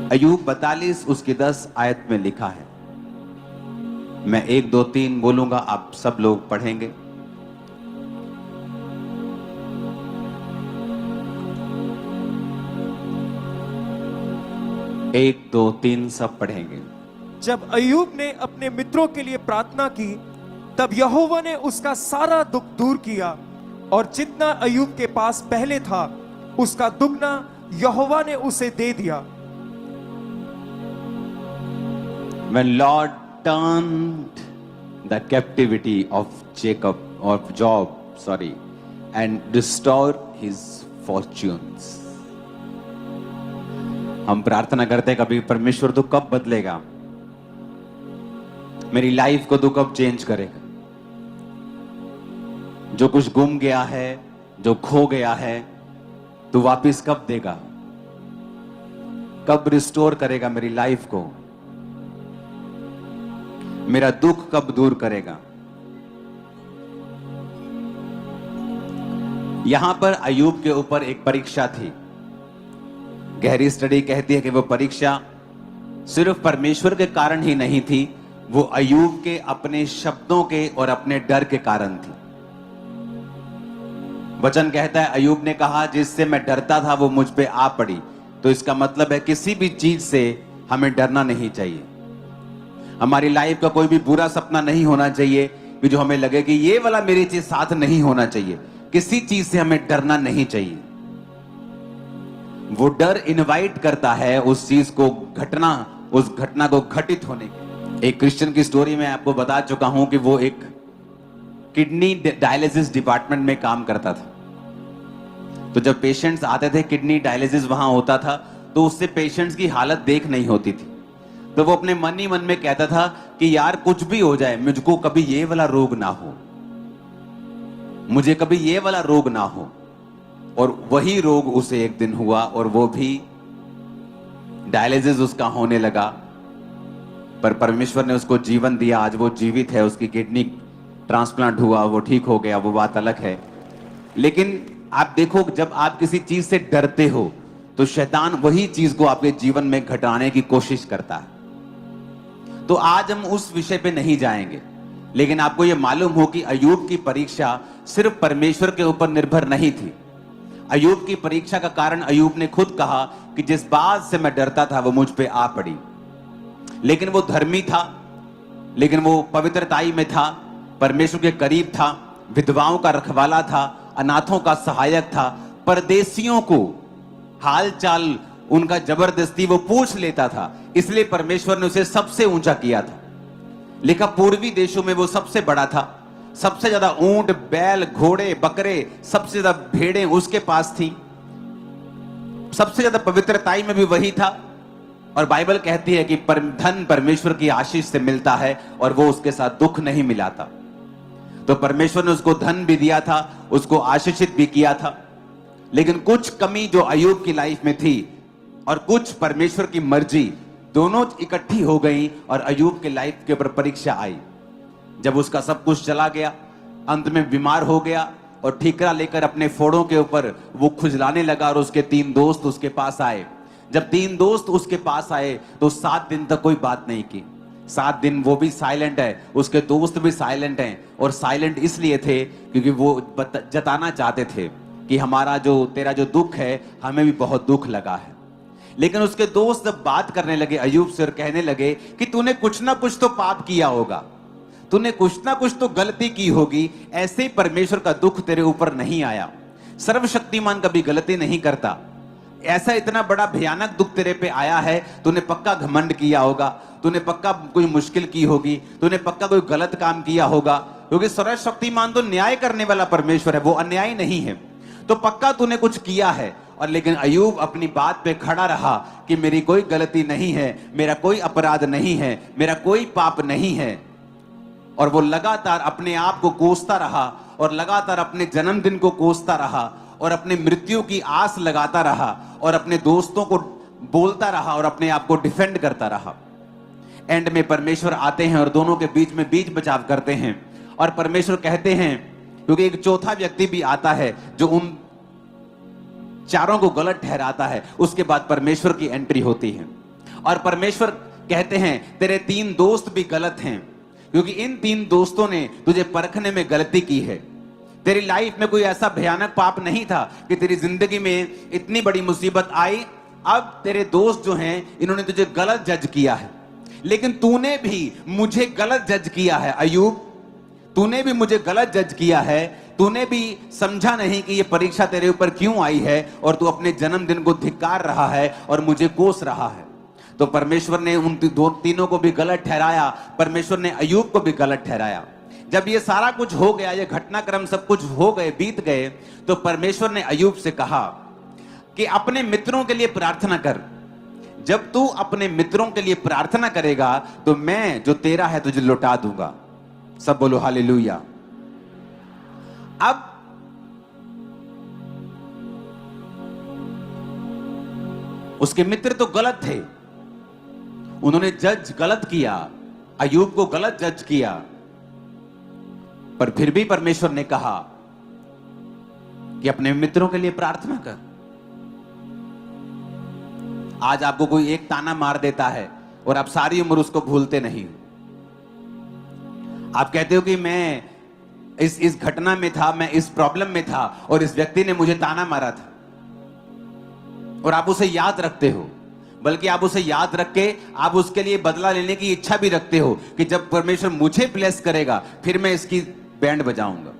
अय्यूब 42 उसकी 10 आयत में लिखा है। मैं 1 2 3 बोलूंगा, आप सब लोग पढ़ेंगे। एक दो तीन सब पढ़ेंगे। जब अय्यूब ने अपने मित्रों के लिए प्रार्थना की, तब यहोवा ने उसका सारा दुख दूर किया और जितना अय्यूब के पास पहले था उसका दुगना यहोवा ने उसे दे दिया। When Lord turned the captivity of Job, and restored his fortunes. हम प्रार्थना करते हैं कभी, परमेश्वर तू कब बदलेगा, मेरी लाइफ को तू कब चेंज करेगा, जो कुछ गुम गया है, जो खो गया है, तू वापिस कब देगा, कब रिस्टोर करेगा मेरी लाइफ को, मेरा दुख कब दूर करेगा। यहां पर अय्यूब के ऊपर एक परीक्षा थी। गहरी स्टडी कहती है कि वो परीक्षा सिर्फ परमेश्वर के कारण ही नहीं थी, वो अय्यूब के अपने शब्दों के और अपने डर के कारण थी। वचन कहता है अय्यूब ने कहा जिससे मैं डरता था वो मुझ पे आ पड़ी। तो इसका मतलब है किसी भी चीज से हमें डरना नहीं चाहिए। हमारी लाइफ का कोई भी बुरा सपना नहीं होना चाहिए कि जो हमें लगे कि ये वाला मेरी चीज साथ नहीं होना चाहिए। किसी चीज से हमें डरना नहीं चाहिए। वो डर इनवाइट करता है उस चीज को घटना, उस घटना को घटित होने की। एक क्रिश्चियन की स्टोरी में आपको बता चुका हूं कि वो एक किडनी डायलिसिस डिपार्टमेंट में काम करता था। तो जब पेशेंट्स आते थे, किडनी डायलिसिस वहां होता था, तो उससे पेशेंट्स की हालत देख नहीं होती थी। तो वो अपने मन ही मन में कहता था कि यार कुछ भी हो जाए, मुझको कभी ये वाला रोग ना हो, मुझे कभी ये वाला रोग ना हो। और वही रोग उसे एक दिन हुआ और वो भी डायलिसिस उसका होने लगा। पर परमेश्वर ने उसको जीवन दिया, आज वो जीवित है, उसकी किडनी ट्रांसप्लांट हुआ, वो ठीक हो गया, वो बात अलग है। लेकिन आप देखो, जब आप किसी चीज से डरते हो तो शैतान वही चीज को आपके जीवन में घटाने की कोशिश करता है। तो आज हम उस विषय पे नहीं जाएंगे, लेकिन आपको यह मालूम हो कि अय्यूब की परीक्षा सिर्फ परमेश्वर के ऊपर निर्भर नहीं थी। अय्यूब की परीक्षा का कारण अय्यूब ने खुद कहा कि जिस बात से मैं डरता था वो मुझ पे आ पड़ी। लेकिन वो धर्मी था, लेकिन वो पवित्रताई में था, परमेश्वर के करीब था, विधवाओं का रखवाला था, अनाथों का सहायक था, परदेशियों को हाल चाल उनका जबरदस्ती वो पूछ लेता था। इसलिए परमेश्वर ने उसे सबसे ऊंचा किया था। लिखा पूर्वी देशों में वो सबसे बड़ा था, सबसे ज्यादा ऊंट, बैल, घोड़े, बकरे, सबसे ज्यादा भेड़ें उसके पास थी, सबसे ज्यादा पवित्रताई में भी वही था। और बाइबल कहती है कि धन परमेश्वर की आशीष से मिलता है और वो उसके साथ दुख नहीं मिलाता। तो परमेश्वर ने उसको धन भी दिया था, उसको आशीषित भी किया था। लेकिन कुछ कमी जो अय्यूब की लाइफ में थी और कुछ परमेश्वर की मर्जी, दोनों इकट्ठी हो गई और अय्यूब के लाइफ के ऊपर परीक्षा आई। जब उसका सब कुछ चला गया, अंत में बीमार हो गया और ठीकरा लेकर अपने फोड़ों के ऊपर वो खुजलाने लगा और उसके 3 दोस्त उसके पास आए। जब 3 दोस्त उसके पास आए तो 7 दिन तक कोई बात नहीं की। 7 दिन वो भी साइलेंट है, उसके दोस्त भी साइलेंट हैं। और साइलेंट इसलिए थे क्योंकि वो जताना चाहते थे कि हमारा जो तेरा जो दुख है, हमें भी बहुत दुख लगा है। लेकिन उसके दोस्त जब बात करने लगे अय्यूब से और कहने लगे कि तूने कुछ ना कुछ तो पाप किया होगा, तूने कुछ ना कुछ तो गलती की होगी, ऐसे ही परमेश्वर का दुख तेरे ऊपर नहीं आया। सर्वशक्तिमान कभी गलती नहीं करता। ऐसा इतना बड़ा भयानक दुख तेरे पे आया है, तूने पक्का घमंड किया होगा, तूने पक्का कोई मुश्किल की होगी, तूने पक्का कोई गलत काम किया होगा। क्योंकि सर्वशक्तिमान तो न्याय करने वाला परमेश्वर है, वो अन्यायी नहीं है। तो पक्का तूने कुछ किया है। और लेकिन अय्यूब अपनी बात पे खड़ा रहा कि मेरी कोई गलती नहीं है, मेरा कोई अपराध नहीं है, मेरा कोई पाप नहीं है। और वो लगातार अपने आप को कोसता रहा और लगातार अपने जन्मदिन को कोसता रहा और अपने मृत्यु की आस लगाता रहा और अपने दोस्तों को बोलता रहा और अपने आप को डिफेंड करता रहा। एंड में परमेश्वर आते हैं और दोनों के बीच में बीच बचाव करते हैं। और परमेश्वर कहते हैं, क्योंकि एक चौथा व्यक्ति भी आता है जो उन चारों को गलत ठहराता है, उसके बाद परमेश्वर की एंट्री होती है। और परमेश्वर कहते हैं तेरे 3 दोस्त भी गलत हैं, क्योंकि इन 3 दोस्तों ने तुझे परखने में गलती की है। तेरी लाइफ में कोई ऐसा भयानक पाप नहीं था कि तेरी जिंदगी में इतनी बड़ी मुसीबत आई। अब तेरे दोस्त जो हैं इन्होंने तुझे गलत जज किया है, लेकिन तूने भी मुझे गलत जज किया है अय्यूब, तूने भी मुझे गलत जज किया है। तूने भी समझा नहीं कि ये परीक्षा तेरे ऊपर क्यों आई है, और तू अपने जन्मदिन को धिक्कार रहा है और मुझे कोस रहा है। तो परमेश्वर ने उन तीनों को भी गलत ठहराया, परमेश्वर ने अय्यूब को भी गलत ठहराया। जब ये सारा कुछ हो गया, ये घटनाक्रम सब कुछ हो गए, बीत गए, तो परमेश्वर ने अय्यूब से कहा कि अपने मित्रों के लिए प्रार्थना कर। जब तू अपने मित्रों के लिए प्रार्थना करेगा तो मैं जो तेरा है तुझे लौटा दूंगा। सब बोलो हालेलुया। अब उसके मित्र तो गलत थे, उन्होंने जज गलत किया, अय्यूब को गलत जज किया, पर फिर भी परमेश्वर ने कहा कि अपने मित्रों के लिए प्रार्थना कर। आज आपको कोई एक ताना मार देता है और आप सारी उम्र उसको भूलते नहीं। आप कहते हो कि मैं इस घटना में था, मैं इस प्रॉब्लम में था और इस व्यक्ति ने मुझे ताना मारा था, और आप उसे याद रखते हो, बल्कि आप उसे याद रख के आप उसके लिए बदला लेने की इच्छा भी रखते हो कि जब परमेश्वर मुझे ब्लेस करेगा फिर मैं इसकी बैंड बजाऊंगा।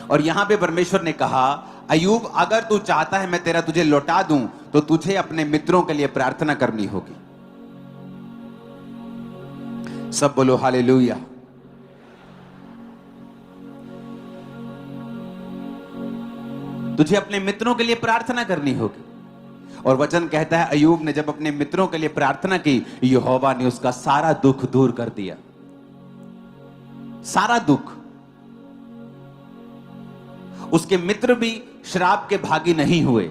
और यहां पे परमेश्वर ने कहा अय्यूब, अगर तू चाहता है मैं तुझे लौटा दूं तो तुझे अपने मित्रों के लिए प्रार्थना करनी होगी। सब बोलो हालेलुया। तुझे अपने मित्रों के लिए प्रार्थना करनी होगी। और वचन कहता है अय्यूब ने जब अपने मित्रों के लिए प्रार्थना की, यहोवा ने उसका सारा दुख दूर कर दिया। सारा दुख। उसके मित्र भी श्राप के भागी नहीं हुए,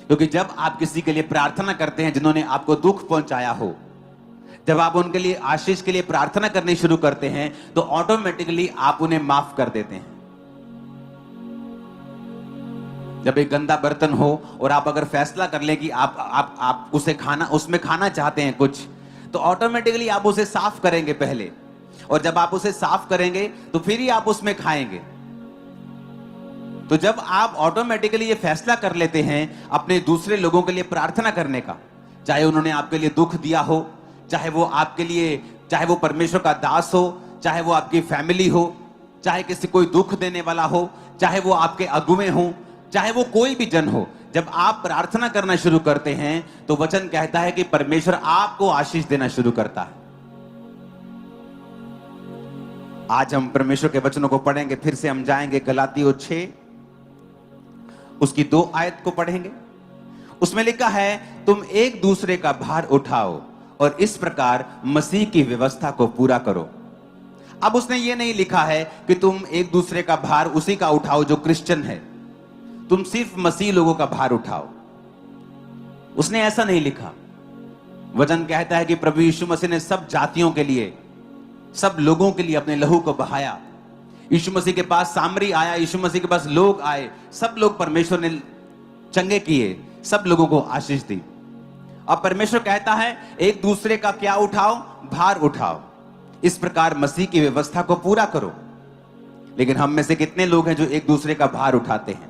क्योंकि जब आप किसी के लिए प्रार्थना करते हैं जिन्होंने आपको दुख पहुंचाया हो, जब आप उनके लिए आशीष के लिए प्रार्थना करनी शुरू करते हैं तो ऑटोमेटिकली आप उन्हें माफ कर देते हैं। जब एक गंदा बर्तन हो और आप अगर फैसला कर लें कि आप उसे उसमें खाना चाहते हैं कुछ, तो ऑटोमेटिकली आप उसे साफ करेंगे पहले, और जब आप उसे साफ करेंगे तो फिर ही आप उसमें खाएंगे। तो जब आप ऑटोमेटिकली ये फैसला कर लेते हैं अपने दूसरे लोगों के लिए प्रार्थना करने का, चाहे उन्होंने आपके लिए दुख दिया हो, चाहे वो परमेश्वर का दास हो, चाहे वो आपकी फैमिली हो, चाहे किसी कोई दुख देने वाला हो, चाहे वो आपके अगुवे हो, चाहे वो कोई भी जन हो, जब आप प्रार्थना करना शुरू करते हैं तो वचन कहता है कि परमेश्वर आपको आशीष देना शुरू करता है। आज हम परमेश्वर के वचनों को पढ़ेंगे, फिर से हम जाएंगे गलातियों 6 उसकी 2 आयत को पढ़ेंगे। उसमें लिखा है तुम एक दूसरे का भार उठाओ और इस प्रकार मसीह की व्यवस्था को पूरा करो। अब उसने ये नहीं लिखा है कि तुम एक दूसरे का भार उसी का उठाओ जो क्रिश्चियन है, तुम सिर्फ मसीह लोगों का भार उठाओ। उसने ऐसा नहीं लिखा। वचन कहता है कि प्रभु यीशु मसीह ने सब जातियों के लिए, सब लोगों के लिए अपने लहू को बहाया। यीशु मसीह के पास सामरी आया, यीशु मसीह के पास लोग आए, सब लोग परमेश्वर ने चंगे किए, सब लोगों को आशीष दी। अब परमेश्वर कहता है एक दूसरे का क्या उठाओ? भार उठाओ, इस प्रकार मसीह की व्यवस्था को पूरा करो। लेकिन हम में से कितने लोग हैं जो एक दूसरे का भार उठाते हैं?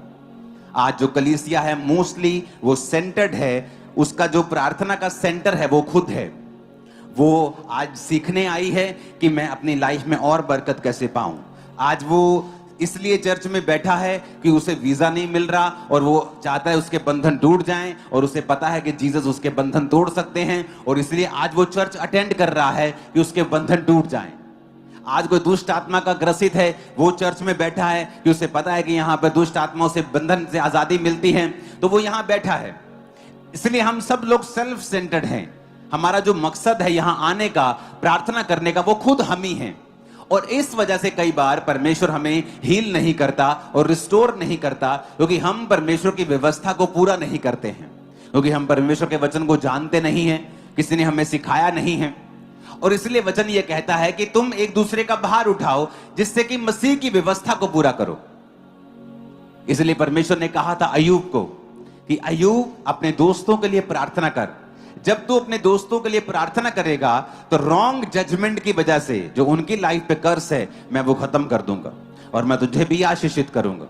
आज जो कलीसिया है मोस्टली वो सेंटर्ड है, उसका जो प्रार्थना का सेंटर है वो खुद है। वो आज सीखने आई है कि मैं अपनी लाइफ में और बरकत कैसे पाऊं। आज वो इसलिए चर्च में बैठा है कि उसे वीजा नहीं मिल रहा और वो चाहता है उसके बंधन टूट जाएं, और उसे पता है कि जीसस उसके बंधन तोड़ सकते हैं, और इसलिए आज वो चर्च अटेंड कर रहा है कि उसके बंधन टूट जाएं। आज कोई दुष्ट आत्मा का ग्रसित है, वो चर्च में बैठा है कि उसे पता है कि यहाँ पर दुष्ट आत्माओं से बंधन से आजादी मिलती है, तो वो यहाँ बैठा है। इसलिए हम सब लोग सेल्फ सेंटर्ड हैं। हमारा जो मकसद है यहाँ आने का, प्रार्थना करने का, वो खुद हम ही हैं। और इस वजह से कई बार परमेश्वर हमें हील नहीं करता और रिस्टोर नहीं करता, क्योंकि हम परमेश्वर की व्यवस्था को पूरा नहीं करते हैं, क्योंकि हम परमेश्वर के वचन को जानते नहीं हैं, किसी ने हमें सिखाया नहीं है। और इसलिए वचन ये कहता है कि तुम एक दूसरे का भार उठाओ जिससे कि मसीह की व्यवस्था को पूरा करो। इसलिए परमेश्वर ने कहा था अय्यूब को कि अय्यूब अपने दोस्तों के लिए प्रार्थना कर। जब तू अपने दोस्तों के लिए प्रार्थना करेगा तो रॉन्ग जजमेंट की वजह से जो उनकी लाइफ पे कर्स है मैं वो खत्म कर दूंगा और मैं तुझे भी आशीषित करूंगा।